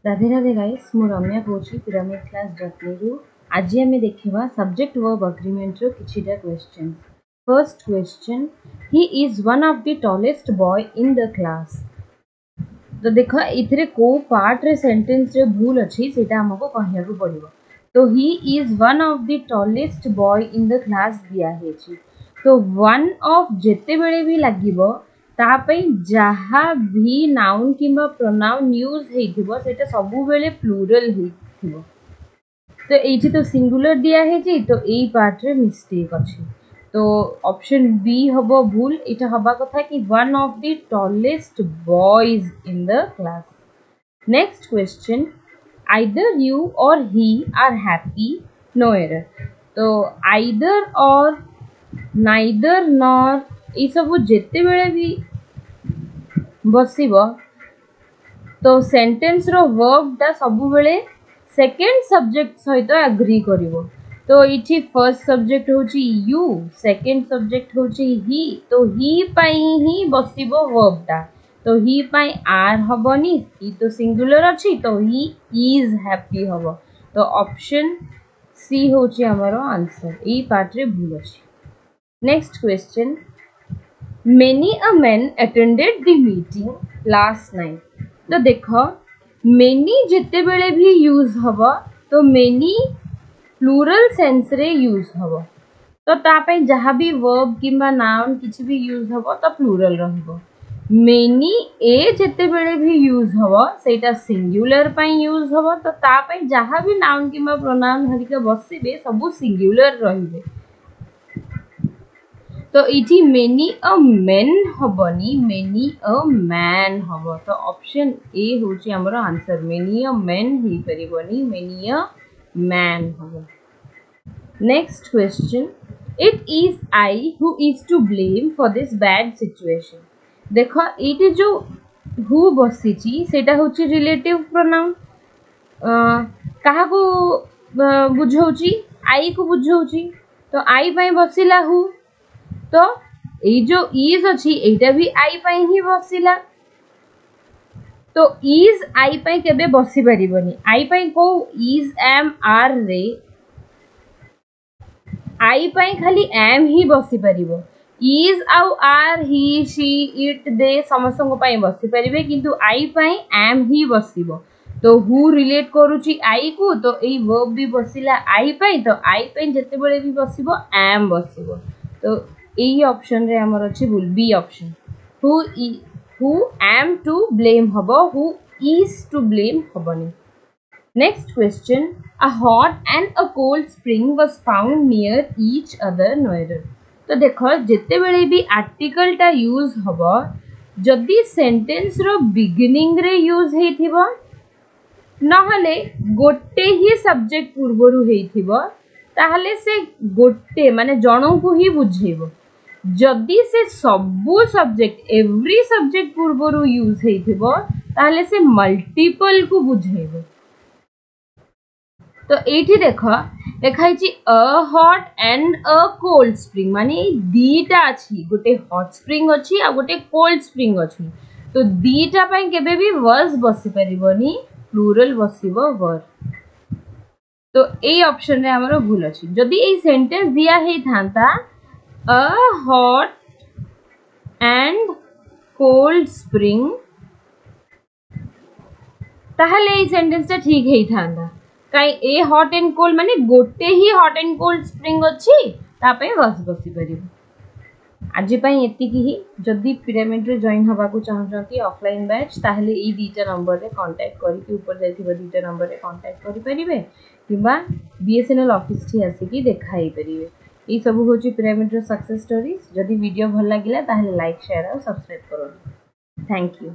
Radhe Radhe guys मु रम्या कोची pyramid class जटनी आज आम देखा सब्जेक्ट वर्ब अग्रीमेंट रो किछिटा question. First question, he is one of the tallest boy in the class. तो देख इथे को पार्ट रे सेंटेंस रे भूल अच्छी सेटा हमको कहया को पड़िबो। तो ही is one of the tallest boy in the class दिया है छी। तो वन ऑफ जेते बेले भी लागिबो तापई जहा भी नाउन किंबा प्रोनाउन यूज हेथिबो सेटा सबु बेले प्लूरल हेथिबो। तो एठी तो सिंगुलर दिया है जी, तो एई पार्ट रे मिस्टेक अछि। तो ऑप्शन बी हबो भूल। इटा हबा कथा कि one of the tallest boys in the class. Next question, either you और ही आर हैप्पी, नो एरर। तो आइदर और नाइदर नॉर ये सब जेते बेले भी बसिबो तो सेंटेंस रो वर्ब टा सबु बेले सेकेंड सब्जेक्ट सहित एग्री करिवो। तो इठी फर्स्ट सब्जेक्ट होची यू, सेकेंड सब्जेक्ट होची ही। तो ही पाई ही बसिबो वर्ब टा। तो ही पाई आर हबनी, ही तो सिंगुलर अछि, तो ही इज हैप्पी हबो। तो ऑप्शन सी होची हमरो आंसर। ई पार्ट रे भूल अछि। Next question, many a man attended the meeting last night. तो देखो मेनी जिते बेले भी यूज हबो तो मेनी प्लूरल सेंस रे यूज हबो। तो तापे जहाँ भी वर्ब किंबा नाउन किछि भी यूज हबो तो प्लूरल रहबो। मेनी ए जिते बेले भी यूज हबो सेटा सिंगुलर पई यूज हबो। तो तापे जहाँ भी नाउन किंबा प्रोनाउन हरिका बसिबे सबु सिंगुलर रहिबे। तो इठी मेनी अ मेन हबनी, मेनी अ मैन हबो। तो ऑप्शन ए होची हमरो आंसर। मेनी अ मेन ही परिबनी, मेनी अ मैन हबो। Next question, it is I who is to blame for this bad situation. देखो इटे जो हु बसिची सेटा होची रिलेटिव प्रोनाउन। कहा को बुझौची, आई को बुझौची। तो आई पई बसिला हु। तो ये जो इज अच्छी एटा भी आई पाई ही बसिला। तो इज आई पाई केबे बसी परिबनी। आई पाई को इज एम आर रे आई पाई खाली एम ही बसी परिबो। इज आउ are he she it they समस्त को पाई बसी परिबे, किंतु आई पाई एम ही बसिबो। तो हु रिलेट करूची आई को, तो एई वर्ब भी बसिला आई पाई। तो आई पाई जते बेले भी बसिबो एम बसिबो। तो यही ऑप्शन रे हमर अछि भूल, B option. Who am to blame हबो, हु इज टू ब्लेम हबनी। Next question, a hot and a cold spring was found near each other नोएडर। तो देखो जेते बेले भी आर्टिकल टा यूज हबो जदी सेंटेंस रो बिगिनिंग रे यूज हेथिबो नहले गोटे ही सब्जेक्ट पूर्वरु हेथिबो ताहले से गोटे माने जणो को ही बुझेबो। जदि से सबु सब्जेक्ट एवरी सब्जेक्ट पूर्वरु यूज हेथिबो ताहले से मल्टीपल को बुझेबो। तो एठी देखो देखाई छी अ hot and a cold spring माने दीटा अछि, गोटे हॉट स्प्रिंग अछि आ गोटे कोल्ड स्प्रिंग अछि। तो दीटा पई केबे भी वर्स बसी परिबोनी, प्लूरल बसिबो वर। तो ए ऑप्शन रे हमरो भूल अछि। जदि ए सेंटेंस दिया हे थांता a hot and cold spring ताहले ए सेंटेंस ता ठीक हे थांता। काई ए हॉट एंड कोल्ड माने गोटे ही हॉट एंड कोल्ड स्प्रिंग अछि तापे वर्स बसी परिबो। आज पई एतिकी ही। जदि पिरामिड रे जॉइन हबा को चाहछंती ऑफलाइन बैच ताहले ई दीटा नंबर रे कांटेक्ट करिकि ऊपर जाइथिबा दीटा नंबर रे कांटेक्ट करि परिबे किबा बीएसएनएल ऑफिस ठी आसी देखाई परिबे। ई सब होची पिरामिड रो सक्सेस स्टोरीज। जदि वीडियो भल लागिला ताहले लाइक शेयर और सब्सक्राइब करो। Thank you.